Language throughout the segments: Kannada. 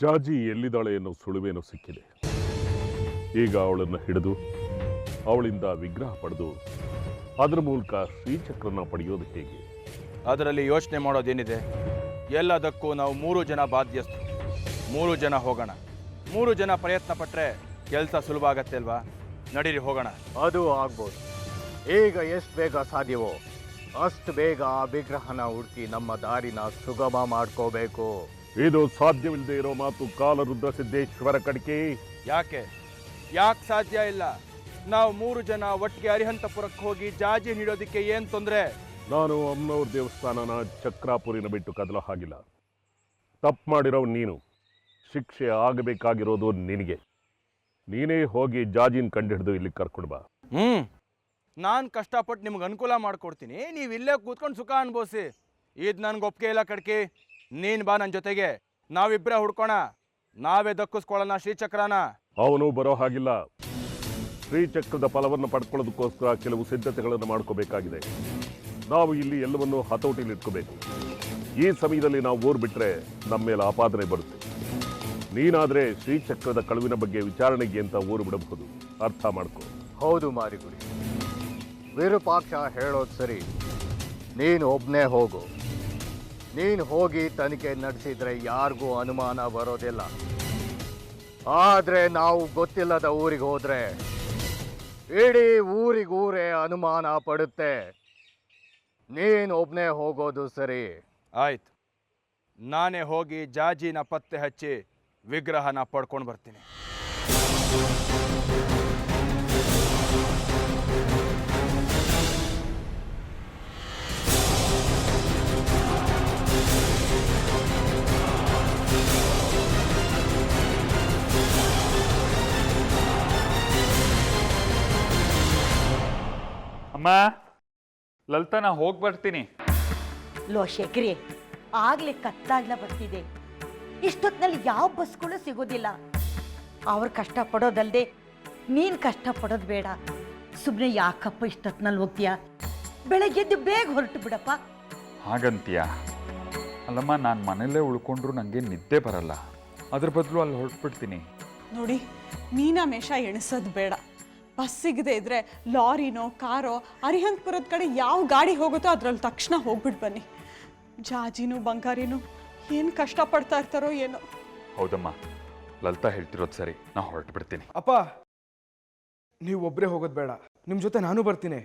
ಜಾಜಿ ಎಲ್ಲಿದ್ದಾಳೆ ಎನ್ನೋ ಸುಳಿವೇನೋ ಸಿಕ್ಕಿದೆ. ಈಗ ಅವಳನ್ನು ಹಿಡಿದು ಅವಳಿಂದ ವಿಗ್ರಹ ಪಡೆದು ಅದರ ಮೂಲಕ ಶ್ರೀಚಕ್ರನ ಪಡೆಯೋದು ಹೇಗೆ? ಅದರಲ್ಲಿ ಯೋಚನೆ ಮಾಡೋದೇನಿದೆ? ಎಲ್ಲದಕ್ಕೂ ನಾವು 3 ಜನ ಬಾಧ್ಯಸ್ಥರು. 3 ಜನ ಹೋಗೋಣ. 3 ಜನ ಪ್ರಯತ್ನ ಪಟ್ಟರೆ ಕೆಲಸ ಸುಲಭ ಆಗತ್ತೆ ಅಲ್ವಾ? ನಡೀರಿ ಹೋಗೋಣ. ಅದು ಆಗ್ಬೋದು. ಈಗ ಎಷ್ಟು ಬೇಗ ಸಾಧ್ಯವೋ ಅಷ್ಟು ಬೇಗ ಆ ವಿಗ್ರಹನ ಹುಡುಕಿ ನಮ್ಮ ದಾರಿನ ಸುಗಮ ಮಾಡ್ಕೋಬೇಕು. ಇದು ಸಾಧ್ಯವಿಲ್ಲದೆ ಇರೋ ಮಾತು ಕಾಲರುದ್ರ ಸಿದ್ದೇಶ್ವರ ಕಡಿಕೆ. ಯಾಕೆ ಸಾಧ್ಯ ಇಲ್ಲ? ನಾವು 3 ಜನ ಒಟ್ಟಿಗೆ ಅರಿಹಂತಪುರಕ್ಕೆ ಹೋಗಿ ಜಾಜಿ ನೀಡೋದಕ್ಕೆ ಏನು ತೊಂದರೆ? ನಾನು ಅಮ್ಮನವ್ರ ದೇವಸ್ಥಾನನ ಚಕ್ರಾಪುರಿನ ಬಿಟ್ಟು ಕದಲೋ ಹಾಗಿಲ್ಲ. ತಪ್ಪು ಮಾಡಿರೋ ನೀನು, ಶಿಕ್ಷೆ ಆಗಬೇಕಾಗಿರೋದು ನಿನಗೆ. ನೀನೇ ಹೋಗಿ ಜಾಜಿನ ಕಂಡುಹಿಡಿದು ಇಲ್ಲಿ ಕರ್ಕೊಂಡು ಬಾ. ನಾನು ಕಷ್ಟಪಟ್ಟು ನಿಮ್ಗೆ ಅನುಕೂಲ ಮಾಡಿಕೊಡ್ತೀನಿ, ನೀವು ಇಲ್ಲೇ ಕೂತ್ಕೊಂಡು ಸುಖ ಅನುಭವಿಸಿ. ಇದು ನನಗೆ ಒಪ್ಪಿಗೆ ಇಲ್ಲ ಕಡ್ಕಿ. ನೀನು ಬಾ ನನ್ನ ಜೊತೆಗೆ, ನಾವಿಬ್ಬರೇ ಹುಡ್ಕೋಣ. ನಾವೇ ದಕ್ಕಿಸ್ಕೊಳ್ಳೋಣ ಶ್ರೀಚಕ್ರನ. ಅವನು ಬರೋ ಹಾಗಿಲ್ಲ. ಶ್ರೀಚಕ್ರದ ಫಲವನ್ನು ಪಡ್ಕೊಳ್ಳೋದಕ್ಕೋಸ್ಕರ ಕೆಲವು ಸಿದ್ಧತೆಗಳನ್ನು ಮಾಡ್ಕೋಬೇಕಾಗಿದೆ. ನಾವು ಇಲ್ಲಿ ಎಲ್ಲವನ್ನೂ ಹತೋಟಿಲಿ ಇಟ್ಕೋಬೇಕು. ಈ ಸಮಯದಲ್ಲಿ ನಾವು ಊರು ಬಿಟ್ಟರೆ ನಮ್ಮ ಮೇಲೆ ಆಪಾದನೆ ಬರುತ್ತೆ. ನೀನಾದರೆ ಶ್ರೀಚಕ್ರದ ಕಳುವಿನ ಬಗ್ಗೆ ವಿಚಾರಣೆಗೆ ಅಂತ ಊರು ಬಿಡಬಹುದು. ಅರ್ಥ ಮಾಡ್ಕೋ. ಹೌದು ಮಾರಿಗುಡಿ, ವಿರೂಪಾಕ್ಷ ಹೇಳೋದು ಸರಿ. ನೀನು ಒಬ್ಬನೇ ಹೋಗು. ನೀನು ಹೋಗಿ ತನಿಖೆ ನಡೆಸಿದ್ರೆ ಯಾರಿಗೂ ಅನುಮಾನ ಬರೋದಿಲ್ಲ. ಆದರೆ ನಾವು ಗೊತ್ತಿಲ್ಲದ ಊರಿಗೆ ಹೋದ್ರೆ ಇಡೀ ಊರಿಗೂರೇ ಅನುಮಾನ ಪಡುತ್ತೆ. ನೀನು ಒಬ್ಬನೇ ಹೋಗೋದು ಸರಿ. ಆಯ್ತು, ನಾನೇ ಹೋಗಿ ಜಾಜಿನ ಪತ್ತೆ ಹಚ್ಚಿ ವಿಗ್ರಹನ ಪಡ್ಕೊಂಡು ಬರ್ತೀನಿ. ಅಮ್ಮ, ಲಲಿತಾ, ನಾ ಹೋಗಿ ಬರ್ತೀನಿ. ಲೋ ಶೇಖರಿ, ಆಗ್ಲೇ ಕತ್ತಾಗ್ಲ ಬರ್ತಿದೆ. ಇಷ್ಟೊತ್ತಿನಲ್ಲಿ ಯಾವ ಬಸ್ಗಳು ಸಿಗೋದಿಲ್ಲ. ಅವ್ರು ಕಷ್ಟ ಪಡೋದಲ್ದೆ ನೀನು ಕಷ್ಟ ಪಡೋದು ಬೇಡ. ಸುಮ್ಮನೆ ಯಾಕಪ್ಪ ಇಷ್ಟೊತ್ತಿನಲ್ಲಿ ಹೋಗ್ತೀಯಾ? ಬೆಳಗ್ಗೆದ್ದು ಬೇಗ ಹೊರಟು ಬಿಡಪ್ಪ. ಹಾಗಂತೀಯ? ಅಲ್ಲಮ್ಮ, ನಾನು ಮನೆಯಲ್ಲೇ ಉಳ್ಕೊಂಡ್ರು ನನಗೆ ನಿದ್ದೆ ಬರಲ್ಲ. ಅದ್ರ ಬದಲು ಅಲ್ಲಿ ಹೊರಟ್ಬಿಡ್ತೀನಿ. ನೋಡಿ, ಮೀನಾಮೇಷ ಎಣಿಸೋದು ಬೇಡ. ಬಸ್ ಸಿಗದೆ ಇದ್ರೆ ಲಾರಿನೋ ಕಾರೋ ಅರಿಹಂತಪುರದ ಕಡೆ ಯಾವ ಗಾಡಿ ಹೋಗುತ್ತೋ ಅದರಲ್ಲಿ ತಕ್ಷಣ ಹೋಗ್ಬಿಟ್ಟು ಬನ್ನಿ. ಜಾಜಿನೂ ಬಂಗಾರಿನೂ ಏನು ಕಷ್ಟಪಡ್ತಾ ಇರ್ತಾರೋ ಏನೋ. ಹೌದಮ್ಮ, ಲಲಿತಾ ಹೇಳ್ತಿರೋದು ಸರಿ. ನಾ ಹೊರಟು ಬಿಡ್ತೀನಿ. ಅಪ್ಪ, ನೀವು ಒಬ್ಬರೇ ಹೋಗೋದು ಬೇಡ, ನಿಮ್ಮ ಜೊತೆ ನಾನು ಬರ್ತೀನಿ.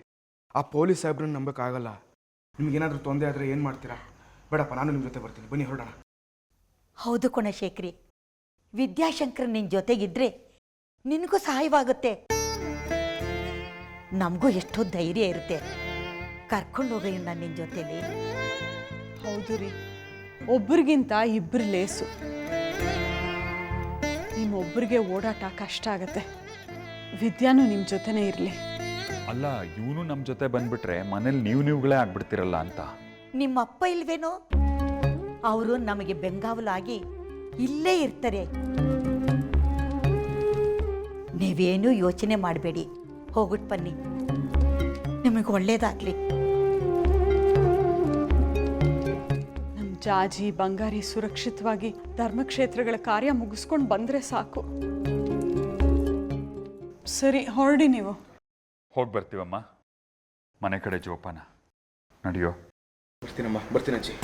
ಆ ಪೊಲೀಸ್ ಸಾಹೇಬ್ರನ್ನ ನಂಬಕ್ಕಾಗಲ್ಲ. ನಿಮ್ಗೇನಾದರೂ ತೊಂದರೆ ಆದರೆ ಏನು ಮಾಡ್ತೀರಾ? ಬೇಡಪ್ಪ, ನಾನು ನಿಮ್ಮ ಜೊತೆ ಬರ್ತೀನಿ. ಬನ್ನಿ ಹೊರಡೋಣ. ಹೌದು ಕೊಣಶೇಖರಿ, ವಿದ್ಯಾಶಂಕರ್ ನಿನ್ನ ಜೊತೆಗಿದ್ರೆ ನಿನಗೂ ಸಹಾಯವಾಗುತ್ತೆ. ನಮಗೂ ಎಷ್ಟೋ ಧೈರ್ಯ ಇರುತ್ತೆ. ಕರ್ಕೊಂಡು ಹೋಗಿ ನಾನು ನಿನ್ನ ಜೊತೆಲಿ. ಹೌದು ರೀ, ಒಬ್ರಿಗಿಂತ ಇಬ್ಬರು ಲೇಸು. ನಿಮ್ಮೊಬ್ಬರಿಗೆ ಓಡಾಟ ಕಷ್ಟ ಆಗತ್ತೆ. ವಿದ್ಯಾನು ನಿಮ್ಮ ಜೊತೆನೇ ಇರಲಿ. ಅಲ್ಲ, ಇವನು ನಮ್ಮ ಜೊತೆ ಬಂದ್ಬಿಟ್ರೆ ಮನೇಲಿ ನೀವುಗಳೇ ಆಗ್ಬಿಡ್ತಿರಲ್ಲ ಅಂತ. ನಿಮ್ಮಪ್ಪ ಇಲ್ವೇನೋ? ಅವರು ನಮಗೆ ಬೆಂಗಾವಲಾಗಿ ಇಲ್ಲೇ ಇರ್ತಾರೆ. ನೀವೇನೂ ಯೋಚನೆ ಮಾಡಬೇಡಿ, ಹೋಗ್ಬಿಟ್ಟು ಬನ್ನಿ. ನಿಮಗೆ ಒಳ್ಳೇದಾಗ್ಲಿ. ನಮ್ಮ ಜಾಜಿ ಬಂಗಾರಿ ಸುರಕ್ಷಿತವಾಗಿ ಧರ್ಮಕ್ಷೇತ್ರಗಳ ಕಾರ್ಯ ಮುಗಿಸ್ಕೊಂಡು ಬಂದರೆ ಸಾಕು. ಸರಿ, ಹೊರಡಿ ನೀವು. ಹೋಗಿ ಬರ್ತೀವಮ್ಮ. ಮನೆ ಕಡೆ ಜೋಪಾನ. ನಡೆಯೋ. ಬರ್ತೀನಮ್ಮ, ಬರ್ತೀನಿ ಅಜ್ಜಿ.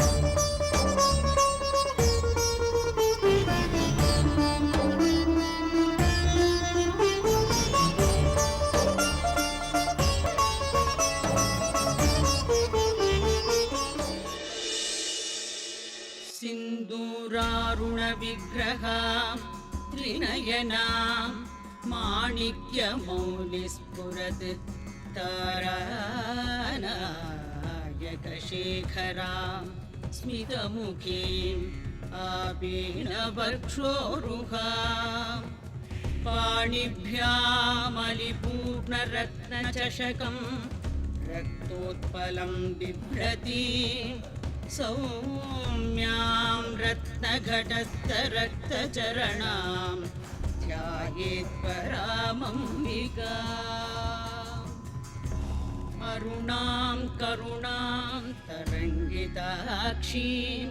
सिन्दूरारुण विग्रहां त्रिनयनां माणिक्यमौलिस्फुरत् तारानायकशेखरां स्मितमुखीम् आपीनवक्षोरुहां पाणिभ्यामलिपूर्णरत्नचषकं रक्तोत्पलं बिभ्रतीं सौम्यां रत्नघटस्थरक्तचरणां ध्यायेत् परामम्बिकाम् अरुणां करुणां तरङ्गिताक्षीं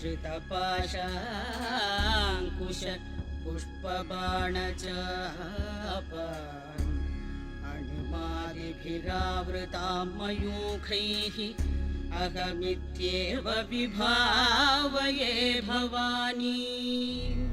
धृतपाशाङ्कुश पुष्पबाणचापाम् अणिमादिभिरावृतां मयूखैः अहमित्येव विभावये भवानी।